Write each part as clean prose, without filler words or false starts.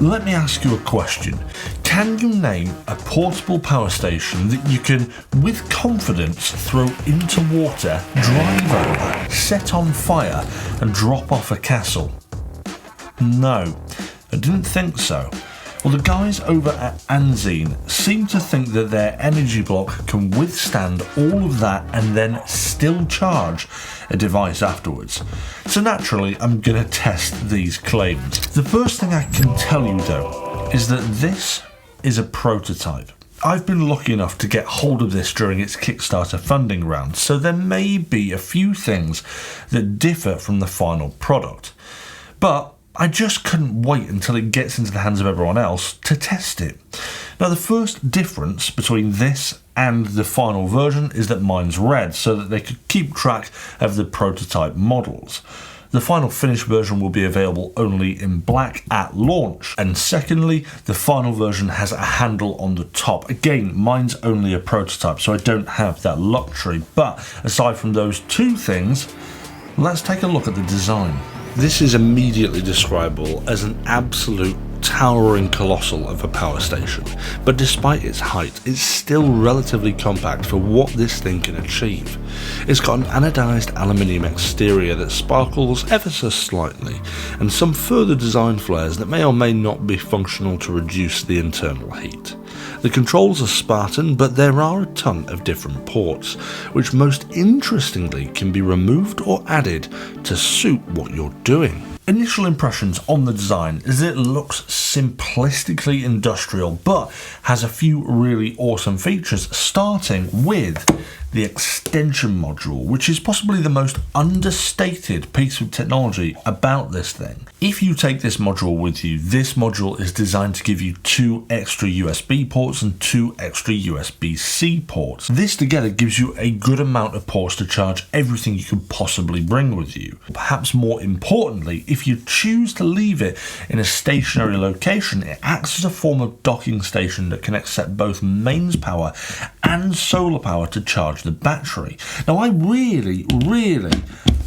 Let me ask you a question. Can you name a portable power station that you can, with confidence, throw into water, drive over, set on fire, and drop off a castle? No, I didn't think so. Well, the guys over at Anzene seem to think that their energy block can withstand all of that and then still charge a device afterwards. So naturally, I'm going to test these claims. The first thing I can tell you though is that this is a prototype. I've been lucky enough to get hold of this during its Kickstarter funding round, so there may be a few things that differ from the final product. But I just couldn't wait until it gets into the hands of everyone else to test it. Now, the first difference between this and the final version is that mine's red, so that they could keep track of the prototype models. The final finished version will be available only in black at launch. And secondly, the final version has a handle on the top. Again, mine's only a prototype, so I don't have that luxury. But aside from those two things, let's take a look at the design. This is immediately describable as an absolute towering colossal of a power station, but despite its height, it's still relatively compact for what this thing can achieve. It's got an anodized aluminium exterior that sparkles ever so slightly, and some further design flares that may or may not be functional to reduce the internal heat. The controls are Spartan, but there are a ton of different ports, which most interestingly can be removed or added to suit what you're doing. Initial impressions on the design is that it looks simplistically industrial, but has a few really awesome features, starting with the extension module, which is possibly the most understated piece of technology about this thing. If you take this module with you, this module is designed to give you 2 extra USB ports and 2 extra USB-C ports. This together gives you a good amount of ports to charge everything you could possibly bring with you. Perhaps more importantly, if you choose to leave it in a stationary location, it acts as a form of docking station that can accept both mains power and solar power to charge the battery. Now, I really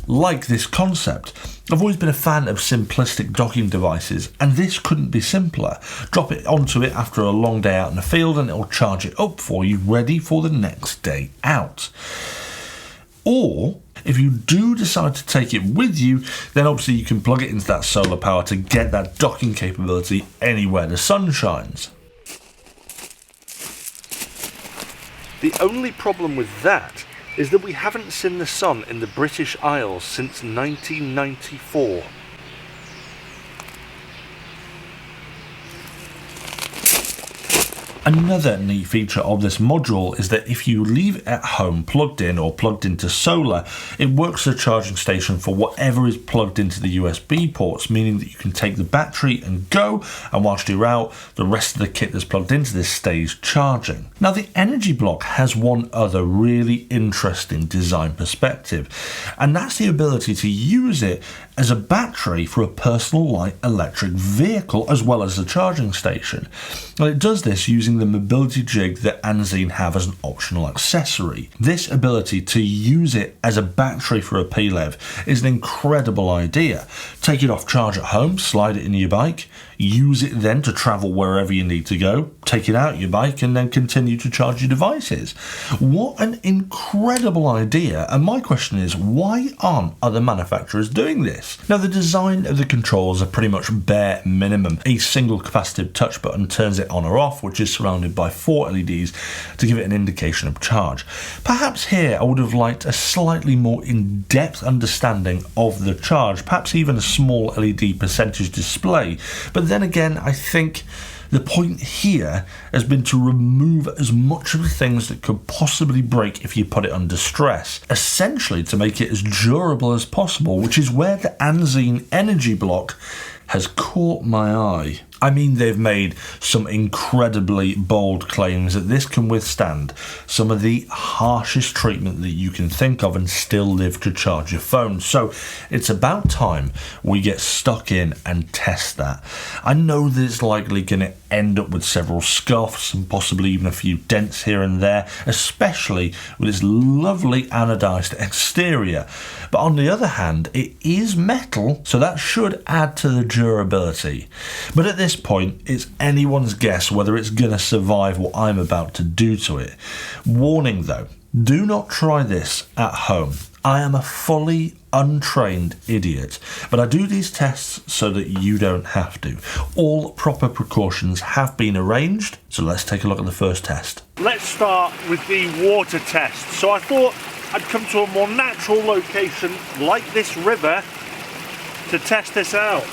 like this concept. I've always been a fan of simplistic docking devices, and this couldn't be simpler. Drop it onto it after a long day out in the field and it'll charge it up for you, ready for the next day out. Or if you do decide to take it with you, then obviously you can plug it into that solar power to get that docking capability anywhere the sun shines. The only problem with that is that we haven't seen the sun in the British Isles since 1994. Another neat feature of this module is that if you leave it at home plugged in or plugged into solar, it works as a charging station for whatever is plugged into the USB ports, meaning that you can take the battery and go, and whilst you're out, the rest of the kit that's plugged into this stays charging. Now, the energy block has one other really interesting design perspective, and that's the ability to use it as a battery for a personal light electric vehicle as well as a charging station. And it does this using the mobility jig that Anzene have as an optional accessory. This ability to use it as a battery for a PLEV is an incredible idea. Take it off charge at home, slide it in your bike, use it then to travel wherever you need to go, take it out your bike and then continue to charge your devices. What an incredible idea, and my question is, why aren't other manufacturers doing this? Now, the design of the controls are pretty much bare minimum. A single capacitive touch button turns it on or off, which is surrounded by 4 LEDs to give it an indication of charge. Perhaps here I would have liked a slightly more in-depth understanding of the charge, perhaps even a small LED percentage display, but then again, I think the point here has been to remove as much of the things that could possibly break if you put it under stress, essentially to make it as durable as possible, which is where the Anzene Energy Block has caught my eye. I mean, they've made some incredibly bold claims that this can withstand some of the harshest treatment that you can think of and still live to charge your phone. So it's about time we get stuck in and test that. I know that it's likely going to end up with several scuffs and possibly even a few dents here and there, especially with its lovely anodized exterior. But on the other hand, it is metal, so that should add to the durability. But at this point, it's anyone's guess whether it's going to survive what I'm about to do to it. Warning though, do not try this at home. I am a fully untrained idiot, but I do these tests so that you don't have to. All proper precautions have been arranged, so let's take a look at the first test. Let's start with the water test. So I thought I'd come to a more natural location like this river to test this out.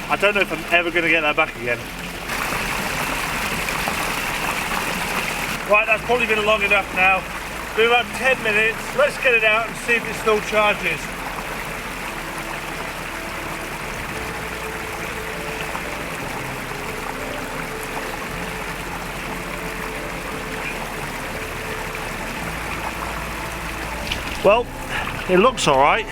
I don't know if I'm ever going to get that back again. Right, that's probably been long enough now. Been about 10 minutes. Let's get it out and see if it still charges. Well, it looks alright.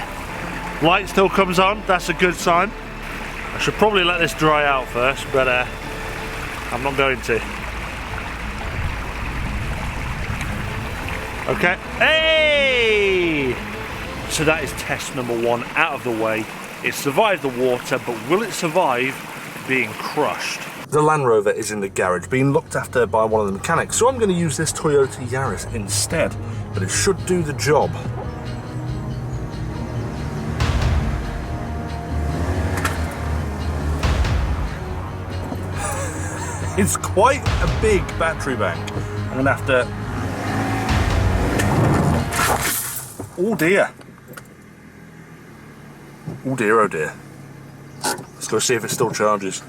Light still comes on, that's a good sign. I should probably let this dry out first, but I'm not going to. Okay, hey! So that is test number 1 out of the way. It survived the water, but will it survive being crushed? The Land Rover is in the garage, being looked after by one of the mechanics, so I'm going to use this Toyota Yaris instead, but it should do the job. It's quite a big battery bank. I'm going to have to... Oh dear. Oh dear, oh dear. Let's go see if it still charges.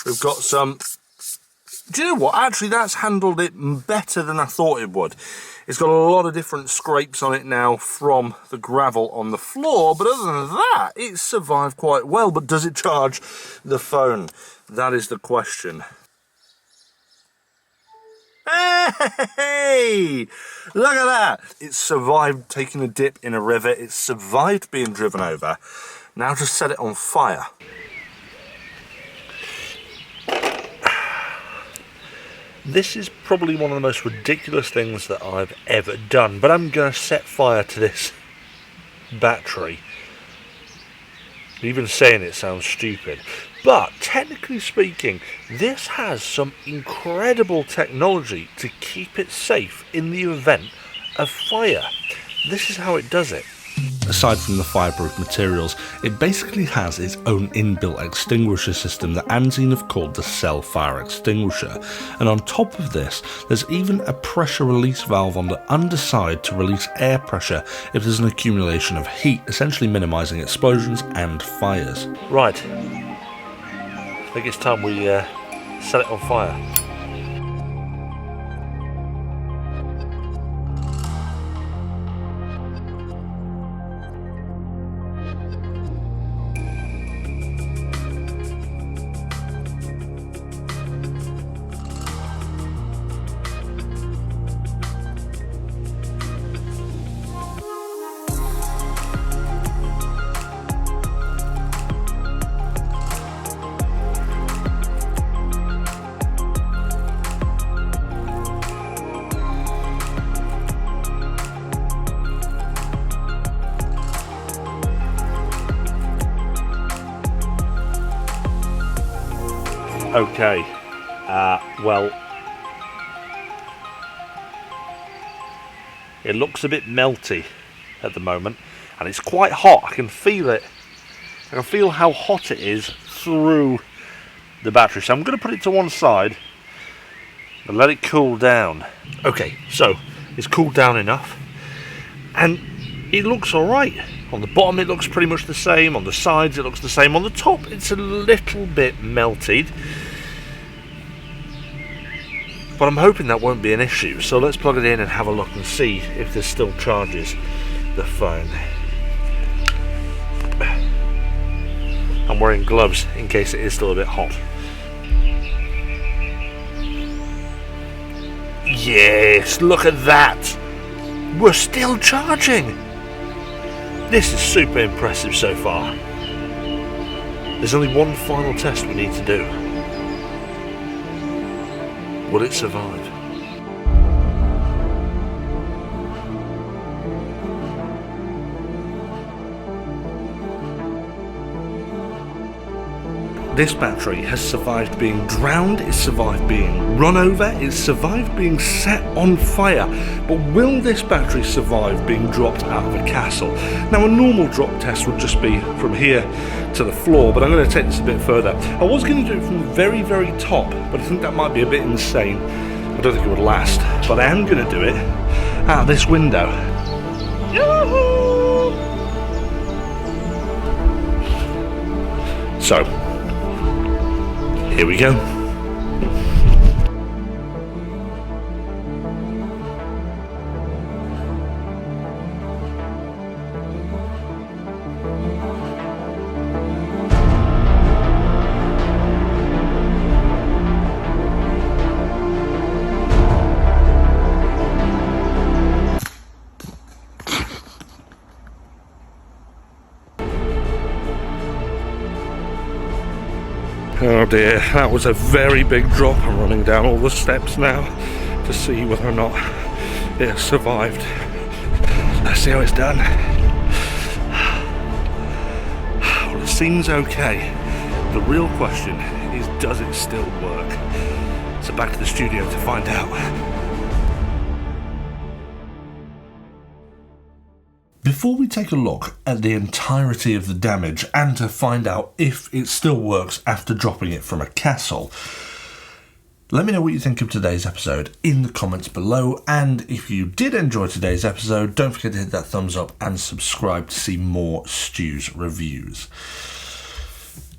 We've got some... Do you know what? Actually, that's handled it better than I thought it would. It's got a lot of different scrapes on it now from the gravel on the floor, but other than that, it's survived quite well. But does it charge the phone? That is the question. Hey! Look at that! It's survived taking a dip in a river. It's survived being driven over. Now just set it on fire. This is probably one of the most ridiculous things that I've ever done, but I'm going to set fire to this battery. Even saying it sounds stupid, but technically speaking, this has some incredible technology to keep it safe in the event of fire. This is how it does it. Aside from the fireproof materials, it basically has its own inbuilt extinguisher system that Anzene have called the cell fire extinguisher, and on top of this there's even a pressure release valve on the underside to release air pressure if there's an accumulation of heat, essentially minimising explosions and fires. Right, I think it's time we set it on fire. Okay, well, it looks a bit melty at the moment, and it's quite hot. I can feel it. I can feel how hot it is through the battery. So I'm going to put it to one side and let it cool down. Okay, so it's cooled down enough, and it looks alright. On the bottom it looks pretty much the same, on the sides it looks the same, on the top it's a little bit melted, but I'm hoping that won't be an issue. So let's plug it in and have a look and see if this still charges the phone. I'm wearing gloves in case it is still a bit hot. Yes, look at that! We're still charging! This is super impressive so far. There's only one final test we need to do. Will it survive? this battery has survived being drowned, it's survived being run over, it's survived being set on fire, but will this battery survive being dropped out of a castle? Now, a normal drop test would just be from here to the floor, but I'm going to take this a bit further. I was going to do it from the very, very top, but I think that might be a bit insane. I don't think it would last, but I am going to do it out this window. Yahoo! So, here we go. Oh dear, that was a very big drop. I'm running down all the steps now to see whether or not it has survived. Let's see how it's done. Well, it seems okay. The real question is, does it still work? So back to the studio to find out. Before we take a look at the entirety of the damage and to find out if it still works after dropping it from a castle, let me know what you think of today's episode in the comments below, and if you did enjoy today's episode, don't forget to hit that thumbs up and subscribe to see more STU'S reviews.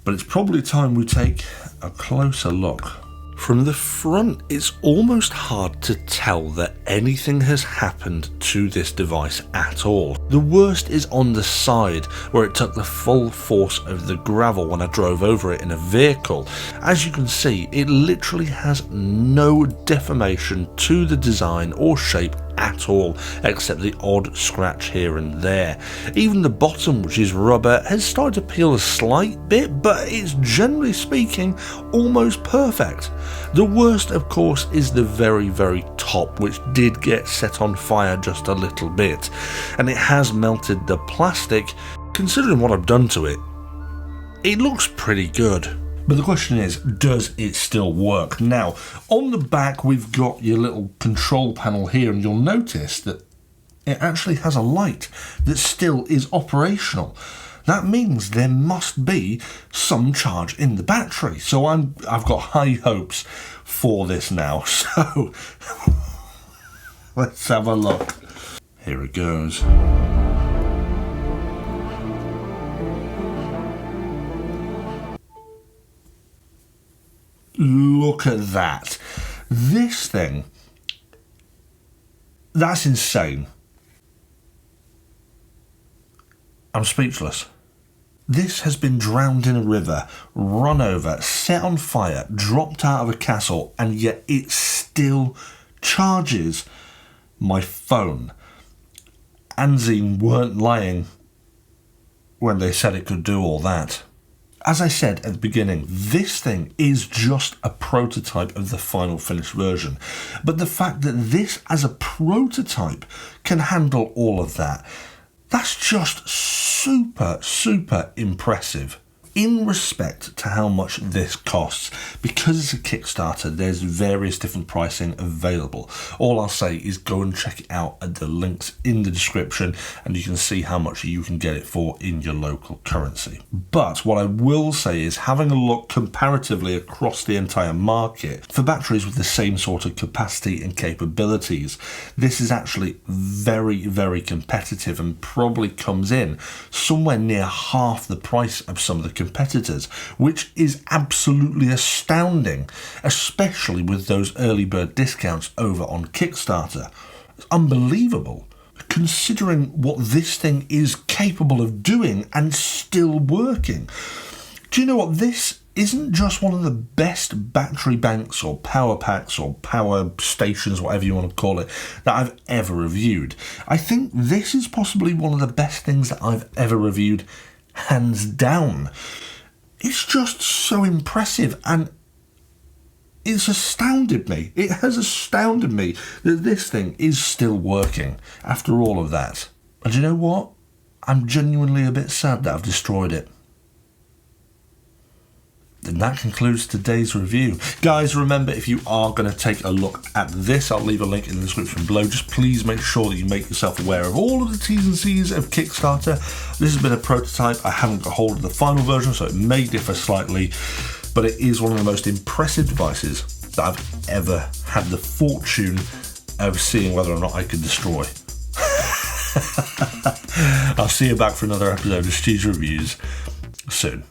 But it's probably time we take a closer look. From the front, it's almost hard to tell that anything has happened to this device at all. The worst is on the side, where it took the full force of the gravel when I drove over it in a vehicle. As you can see, it literally has no deformation to the design or shape at all, except the odd scratch here and there. Even the bottom, which is rubber, has started to peel a slight bit, but it's generally speaking almost perfect. The worst, of course, is the very, very top, which did get set on fire just a little bit, and it has melted the plastic. Considering what I've done to it, it looks pretty good. But the question is, does it still work? Now, on the back we've got your little control panel here, and you'll notice that it actually has a light that still is operational. That means there must be some charge in the battery. So I've got high hopes for this now. So let's have a look. Here it goes. Look at that. This thing, that's insane. I'm speechless. This has been drowned in a river, run over, set on fire, dropped out of a castle, and yet it still charges my phone. Anzene weren't lying when they said it could do all that. As I said at the beginning, this thing is just a prototype of the final finished version. But the fact that this as a prototype can handle all of that, that's just super, super impressive. In respect to how much this costs, because it's a Kickstarter, there's various different pricing available. All I'll say is go and check it out at the links in the description, and you can see how much you can get it for in your local currency. But what I will say is, having a look comparatively across the entire market for batteries with the same sort of capacity and capabilities, this is actually very, very competitive and probably comes in somewhere near half the price of some of the competitors, which is absolutely astounding, especially with those early bird discounts over on Kickstarter. It's unbelievable, considering what this thing is capable of doing and still working. Do you know what? This isn't just one of the best battery banks or power packs or power stations, whatever you want to call it, that I've ever reviewed. I think this is possibly one of the best things that I've ever reviewed, hands down. It's just so impressive, and it's astounded me. It has astounded me that this thing is still working after all of that. And you know what? I'm genuinely a bit sad that I've destroyed it. And that concludes today's review. Guys, remember, if you are going to take a look at this, I'll leave a link in the description below. Just please make sure that you make yourself aware of all of the T's and C's of Kickstarter. This has been a prototype. I haven't got hold of the final version, so it may differ slightly, but it is one of the most impressive devices that I've ever had the fortune of seeing whether or not I could destroy. I'll see you back for another episode of STU'S Reviews soon.